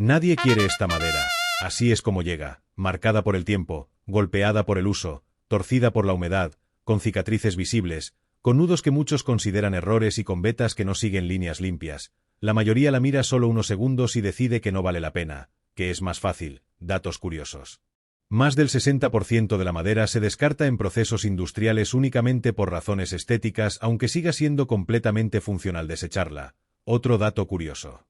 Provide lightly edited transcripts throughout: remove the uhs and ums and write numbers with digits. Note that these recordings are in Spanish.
Nadie quiere esta madera. Así es como llega, marcada por el tiempo, golpeada por el uso, torcida por la humedad, con cicatrices visibles, con nudos que muchos consideran errores y con vetas que no siguen líneas limpias. La mayoría la mira solo unos segundos y decide que no vale la pena, que es más fácil. Datos curiosos. Más del 60% de la madera se descarta en procesos industriales únicamente por razones estéticas, aunque siga siendo completamente funcional desecharla. Otro dato curioso.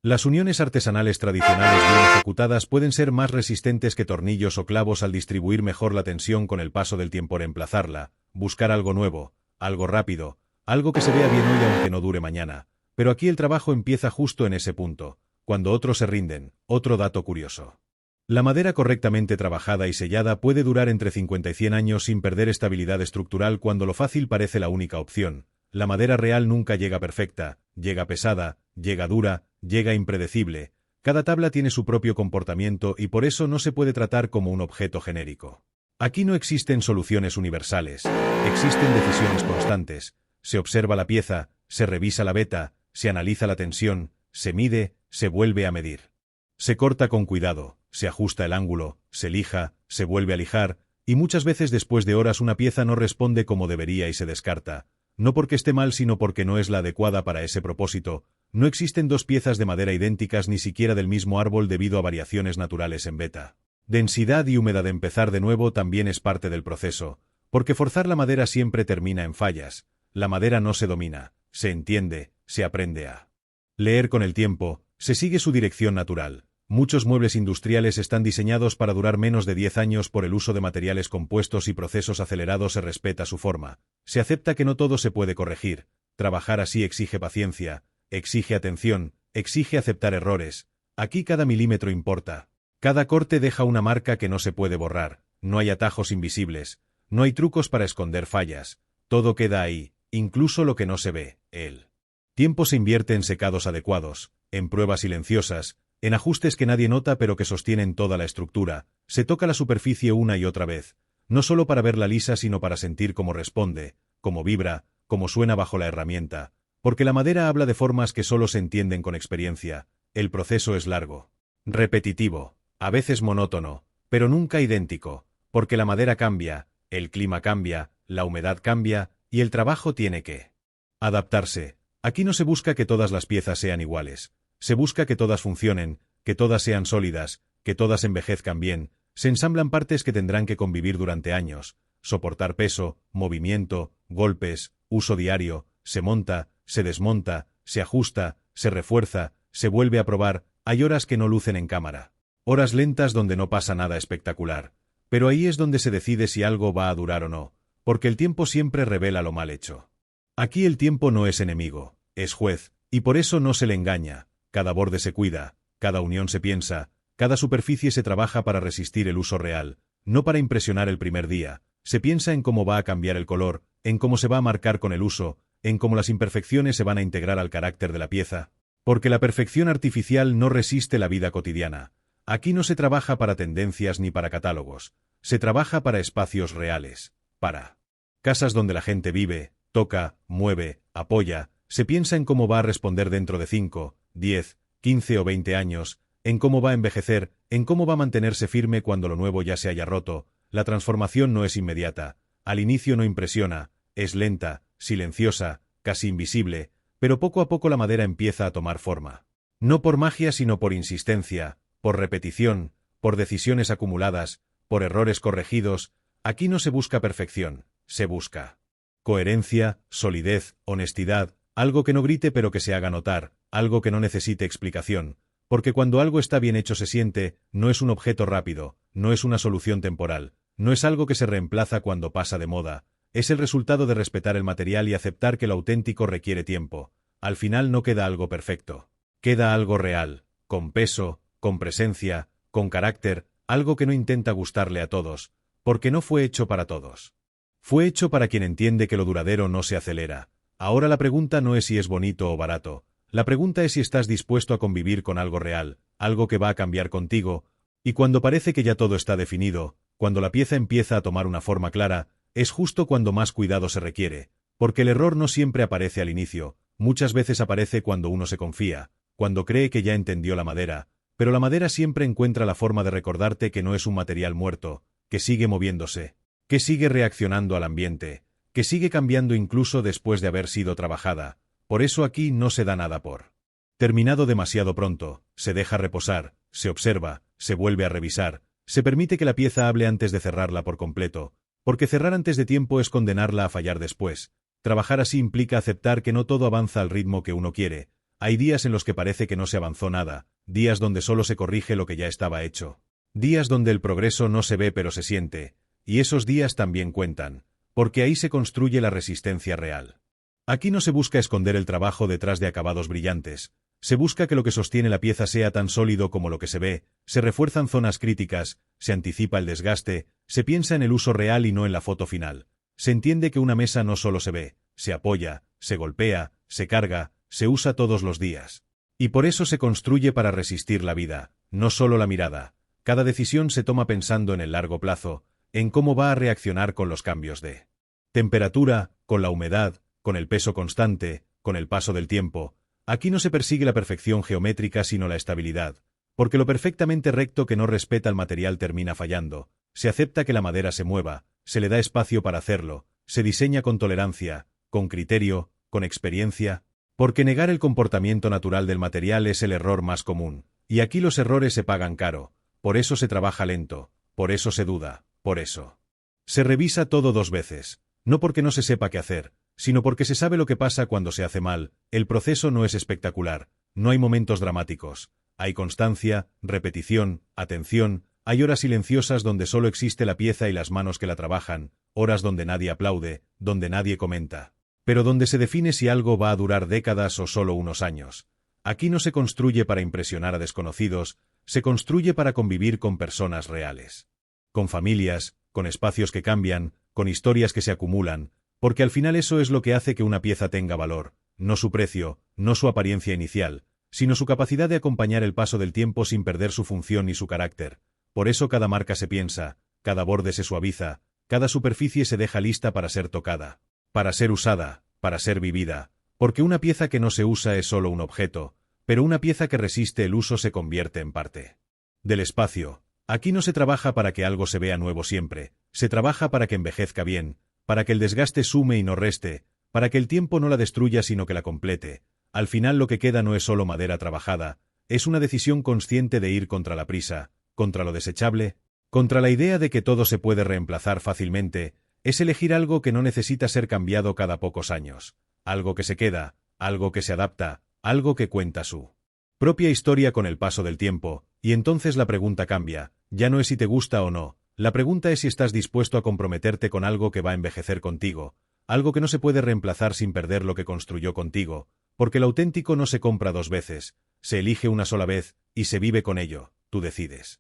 Las uniones artesanales tradicionales bien ejecutadas pueden ser más resistentes que tornillos o clavos al distribuir mejor la tensión con el paso del tiempo. Reemplazarla, buscar algo nuevo, algo rápido, algo que se vea bien hoy aunque no dure mañana. Pero aquí el trabajo empieza justo en ese punto, cuando otros se rinden. Otro dato curioso. La madera correctamente trabajada y sellada puede durar entre 50 y 100 años sin perder estabilidad estructural cuando lo fácil parece la única opción. La madera real nunca llega perfecta, llega pesada, llega dura, llega impredecible. Cada tabla tiene su propio comportamiento y por eso no se puede tratar como un objeto genérico. Aquí no existen soluciones universales, existen decisiones constantes. Se observa la pieza, se revisa la veta, se analiza la tensión, se mide, se vuelve a medir. Se corta con cuidado, se ajusta el ángulo, se lija, se vuelve a lijar, y muchas veces después de horas una pieza no responde como debería y se descarta. No porque esté mal sino porque no es la adecuada para ese propósito. No existen dos piezas de madera idénticas ni siquiera del mismo árbol debido a variaciones naturales en veta. Densidad y humedad. Empezar de nuevo también es parte del proceso, porque forzar la madera siempre termina en fallas. La madera no se domina, se entiende, se aprende a leer con el tiempo, se sigue su dirección natural. Muchos muebles industriales están diseñados para durar menos de 10 años por el uso de materiales compuestos y procesos acelerados. Se respeta su forma. Se acepta que no todo se puede corregir. Trabajar así exige paciencia, exige atención, exige aceptar errores. Aquí cada milímetro importa. Cada corte deja una marca que no se puede borrar. No hay atajos invisibles. No hay trucos para esconder fallas. Todo queda ahí, incluso lo que no se ve. El tiempo se invierte en secados adecuados, en pruebas silenciosas, en ajustes que nadie nota pero que sostienen toda la estructura. Se toca la superficie una y otra vez, no solo para verla lisa sino para sentir cómo responde, cómo vibra, cómo suena bajo la herramienta, porque la madera habla de formas que solo se entienden con experiencia. El proceso es largo, repetitivo, a veces monótono, pero nunca idéntico, porque la madera cambia, el clima cambia, la humedad cambia, y el trabajo tiene que adaptarse. Aquí no se busca que todas las piezas sean iguales. Se busca que todas funcionen, que todas sean sólidas, que todas envejezcan bien. Se ensamblan partes que tendrán que convivir durante años, soportar peso, movimiento, golpes, uso diario. Se monta, se desmonta, se ajusta, se refuerza, se vuelve a probar. Hay horas que no lucen en cámara. Horas lentas donde no pasa nada espectacular. Pero ahí es donde se decide si algo va a durar o no, porque el tiempo siempre revela lo mal hecho. Aquí el tiempo no es enemigo, es juez, y por eso no se le engaña. Cada borde se cuida, cada unión se piensa, cada superficie se trabaja para resistir el uso real, no para impresionar el primer día. Se piensa en cómo va a cambiar el color, en cómo se va a marcar con el uso, en cómo las imperfecciones se van a integrar al carácter de la pieza, porque la perfección artificial no resiste la vida cotidiana. Aquí no se trabaja para tendencias ni para catálogos, se trabaja para espacios reales, para casas donde la gente vive, toca, mueve, apoya. Se piensa en cómo va a responder dentro de 5, 10, 15 o 20 años, en cómo va a envejecer, en cómo va a mantenerse firme cuando lo nuevo ya se haya roto. La transformación no es inmediata, al inicio no impresiona, es lenta, silenciosa, casi invisible, pero poco a poco la madera empieza a tomar forma. No por magia sino por insistencia, por repetición, por decisiones acumuladas, por errores corregidos. Aquí no se busca perfección, se busca coherencia, solidez, honestidad. Algo que no grite pero que se haga notar, algo que no necesite explicación, porque cuando algo está bien hecho se siente. No es un objeto rápido, no es una solución temporal, no es algo que se reemplaza cuando pasa de moda, es el resultado de respetar el material y aceptar que lo auténtico requiere tiempo. Al final no queda algo perfecto, queda algo real, con peso, con presencia, con carácter, algo que no intenta gustarle a todos, porque no fue hecho para todos. Fue hecho para quien entiende que lo duradero no se acelera. Ahora la pregunta no es si es bonito o barato, la pregunta es si estás dispuesto a convivir con algo real, algo que va a cambiar contigo, y cuando parece que ya todo está definido, cuando la pieza empieza a tomar una forma clara, es justo cuando más cuidado se requiere, porque el error no siempre aparece al inicio, muchas veces aparece cuando uno se confía, cuando cree que ya entendió la madera, pero la madera siempre encuentra la forma de recordarte que no es un material muerto, que sigue moviéndose, que sigue reaccionando al ambiente, que sigue cambiando incluso después de haber sido trabajada. Por eso aquí no se da nada por terminado demasiado pronto, se deja reposar, se observa, se vuelve a revisar, se permite que la pieza hable antes de cerrarla por completo, porque cerrar antes de tiempo es condenarla a fallar después. Trabajar así implica aceptar que no todo avanza al ritmo que uno quiere. Hay días en los que parece que no se avanzó nada, días donde solo se corrige lo que ya estaba hecho, días donde el progreso no se ve pero se siente, y esos días también cuentan, porque ahí se construye la resistencia real. Aquí no se busca esconder el trabajo detrás de acabados brillantes, se busca que lo que sostiene la pieza sea tan sólido como lo que se ve, se refuerzan zonas críticas, se anticipa el desgaste, se piensa en el uso real y no en la foto final. Se entiende que una mesa no solo se ve, se apoya, se golpea, se carga, se usa todos los días. Y por eso se construye para resistir la vida, no solo la mirada. Cada decisión se toma pensando en el largo plazo, en cómo va a reaccionar con los cambios de temperatura, con la humedad, con el peso constante, con el paso del tiempo. Aquí no se persigue la perfección geométrica sino la estabilidad, porque lo perfectamente recto que no respeta el material termina fallando. Se acepta que la madera se mueva, se le da espacio para hacerlo, se diseña con tolerancia, con criterio, con experiencia, porque negar el comportamiento natural del material es el error más común, y aquí los errores se pagan caro, por eso se trabaja lento, por eso se duda, por eso se revisa todo 2 veces, no porque no se sepa qué hacer, sino porque se sabe lo que pasa cuando se hace mal. El proceso no es espectacular, no hay momentos dramáticos, hay constancia, repetición, atención, hay horas silenciosas donde solo existe la pieza y las manos que la trabajan, horas donde nadie aplaude, donde nadie comenta, pero donde se define si algo va a durar décadas o solo unos años. Aquí no se construye para impresionar a desconocidos, se construye para convivir con personas reales, con familias, con espacios que cambian, con historias que se acumulan, porque al final eso es lo que hace que una pieza tenga valor, no su precio, no su apariencia inicial, sino su capacidad de acompañar el paso del tiempo sin perder su función ni su carácter. Por eso cada marca se piensa, cada borde se suaviza, cada superficie se deja lista para ser tocada, para ser usada, para ser vivida, porque una pieza que no se usa es solo un objeto, pero una pieza que resiste el uso se convierte en parte del espacio. Aquí no se trabaja para que algo se vea nuevo siempre, se trabaja para que envejezca bien, para que el desgaste sume y no reste, para que el tiempo no la destruya sino que la complete. Al final lo que queda no es solo madera trabajada, es una decisión consciente de ir contra la prisa, contra lo desechable, contra la idea de que todo se puede reemplazar fácilmente, es elegir algo que no necesita ser cambiado cada pocos años, algo que se queda, algo que se adapta, algo que cuenta su propia historia con el paso del tiempo, y entonces la pregunta cambia, ya no es si te gusta o no, la pregunta es si estás dispuesto a comprometerte con algo que va a envejecer contigo, algo que no se puede reemplazar sin perder lo que construyó contigo, porque lo auténtico no se compra 2 veces, se elige una sola vez, y se vive con ello, tú decides.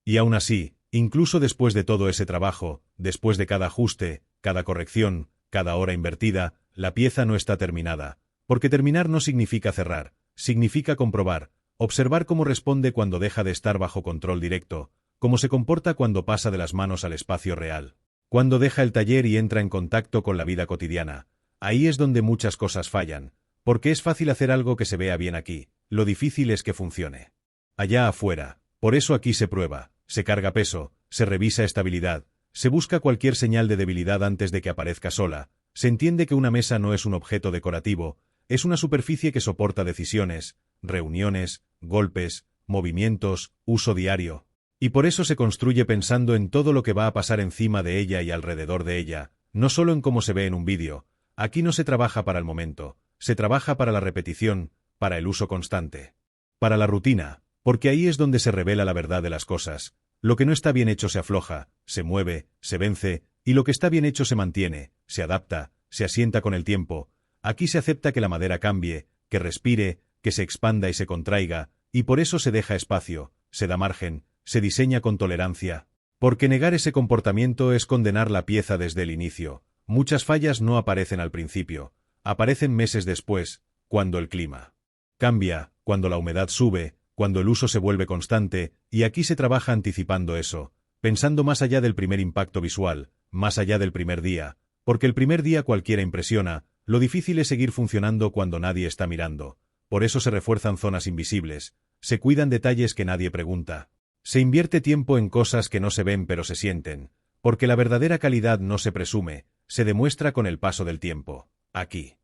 Y aún así, incluso después de todo ese trabajo, después de cada ajuste, cada corrección, cada hora invertida, la pieza no está terminada, porque terminar no significa cerrar, significa comprobar, observar cómo responde cuando deja de estar bajo control directo, cómo se comporta cuando pasa de las manos al espacio real, cuando deja el taller y entra en contacto con la vida cotidiana. Ahí es donde muchas cosas fallan, porque es fácil hacer algo que se vea bien aquí, lo difícil es que funcione allá afuera. Por eso aquí se prueba, se carga peso, se revisa estabilidad, se busca cualquier señal de debilidad antes de que aparezca sola, se entiende que una mesa no es un objeto decorativo, es una superficie que soporta decisiones, reuniones, golpes, movimientos, uso diario. Y por eso se construye pensando en todo lo que va a pasar encima de ella y alrededor de ella, no solo en cómo se ve en un vídeo. Aquí no se trabaja para el momento, se trabaja para la repetición, para el uso constante, para la rutina, porque ahí es donde se revela la verdad de las cosas. Lo que no está bien hecho se afloja, se mueve, se vence, y lo que está bien hecho se mantiene, se adapta, se asienta con el tiempo. Aquí se acepta que la madera cambie, que respire, que se expanda y se contraiga, y por eso se deja espacio, se da margen, se diseña con tolerancia. Porque negar ese comportamiento es condenar la pieza desde el inicio. Muchas fallas no aparecen al principio, aparecen meses después, cuando el clima cambia, cuando la humedad sube, cuando el uso se vuelve constante, y aquí se trabaja anticipando eso, pensando más allá del primer impacto visual, más allá del primer día, porque el primer día cualquiera impresiona, lo difícil es seguir funcionando cuando nadie está mirando. Por eso se refuerzan zonas invisibles, se cuidan detalles que nadie pregunta. Se invierte tiempo en cosas que no se ven pero se sienten, porque la verdadera calidad no se presume, se demuestra con el paso del tiempo. Aquí.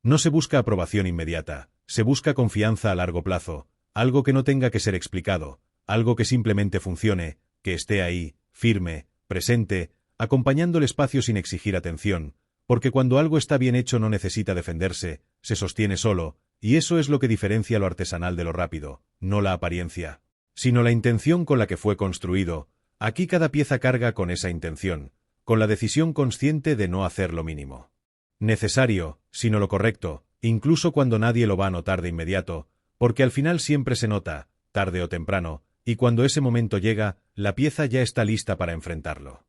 No se busca aprobación inmediata, se busca confianza a largo plazo, algo que no tenga que ser explicado, algo que simplemente funcione, que esté ahí, firme, presente, acompañando el espacio sin exigir atención, porque cuando algo está bien hecho no necesita defenderse, se sostiene solo, y eso es lo que diferencia lo artesanal de lo rápido, no la apariencia, sino la intención con la que fue construido. Aquí cada pieza carga con esa intención, con la decisión consciente de no hacer lo mínimo necesario, sino lo correcto, incluso cuando nadie lo va a notar de inmediato, porque al final siempre se nota, tarde o temprano, y cuando ese momento llega, la pieza ya está lista para enfrentarlo.